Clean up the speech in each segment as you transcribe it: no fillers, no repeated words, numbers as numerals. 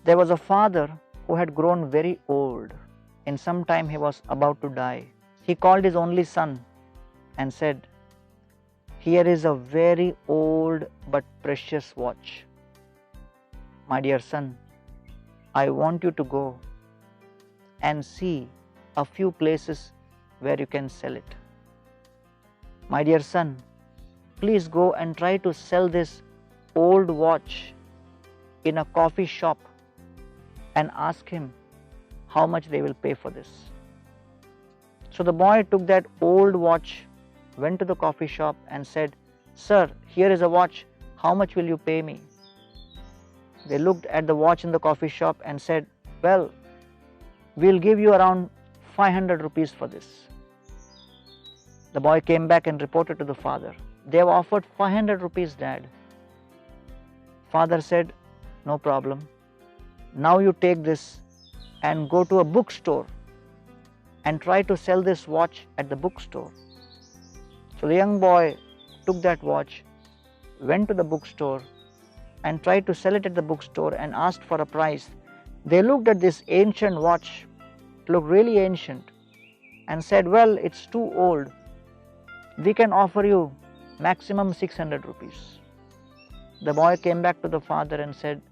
There was a father who had grown very old. In some time he was about to die. He called his only son and said, "Here is a very old but precious watch. My dear son, I want you to go and see a few places where you can sell it. My dear son, please go and try to sell this old watch in a coffee shop and ask him how much they will pay for this." So the boy took that old watch, went to the coffee shop and said, "Sir, here is a watch. How much will you pay me?" They looked at the watch in the coffee shop and said, "Well, we'll give you around 500 rupees for this." The boy came back and reported to the father, "They have offered 500 rupees, Dad." Father said, "No problem. Now you take this and go to a bookstore and try to sell this watch at the bookstore." So the young boy took that watch, went to the bookstore and tried to sell it at the bookstore and asked for a price. They looked at this ancient watch, it looked really ancient, and said, "Well, it's too old. We can offer you maximum 600 rupees. The boy came back to the father and said,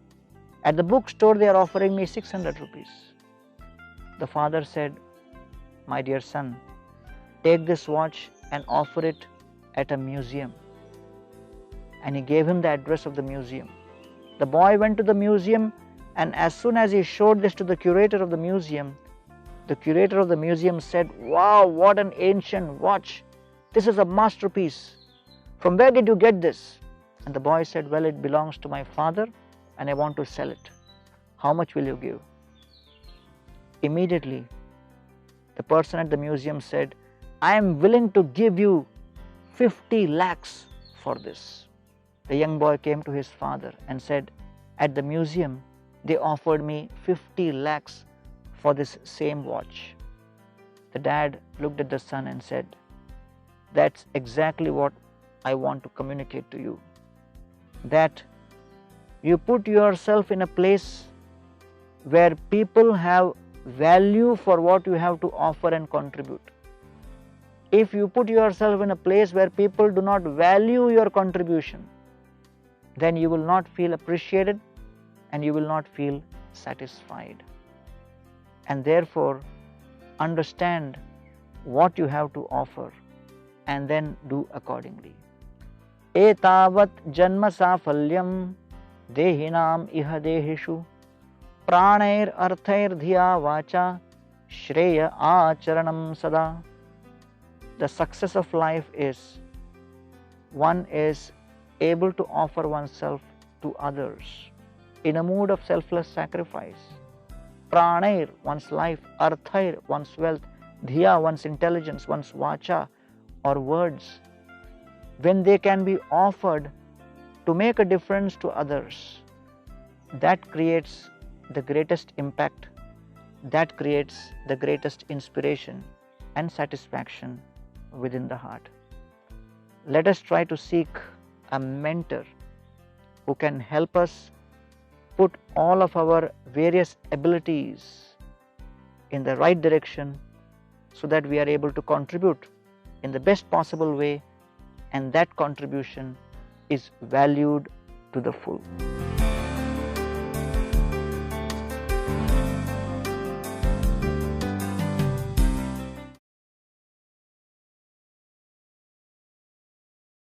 "At the bookstore they are offering me 600 rupees. The father said, "My dear son, take this watch and offer it at a museum." And he gave him the address of the museum. The boy went to the museum, and as soon as he showed this to the curator of the museum said, "Wow, what an ancient watch. This is a masterpiece. From where did you get this?" And the boy said, "Well, it belongs to my father and I want to sell it. How much will you give?" Immediately, the person at the museum said, "I am willing to give you 50 lakhs for this." The young boy came to his father and said, "At the museum, they offered me 50 lakhs for this same watch." The dad looked at the son and said, "That's exactly what I want to communicate to you. That you put yourself in a place where people have value for what you have to offer and contribute. If you put yourself in a place where people do not value your contribution, then you will not feel appreciated and you will not feel satisfied. And therefore, understand what you have to offer and then do accordingly. Etavat janma safalyam dehinam iha dehishu pranair arthair dhiya vacha shreya acharanam sada. The success of life is one is able to offer oneself to others in a mood of selfless sacrifice. Pranair, one's life; arthair, one's wealth; dhiya, one's intelligence; one's vacha, or words. When they can be offered to make a difference to others, that creates the greatest impact, that creates the greatest inspiration and satisfaction within the heart. Let us try to seek a mentor who can help us put all of our various abilities in the right direction so that we are able to contribute in the best possible way, and that contribution is valued to the full.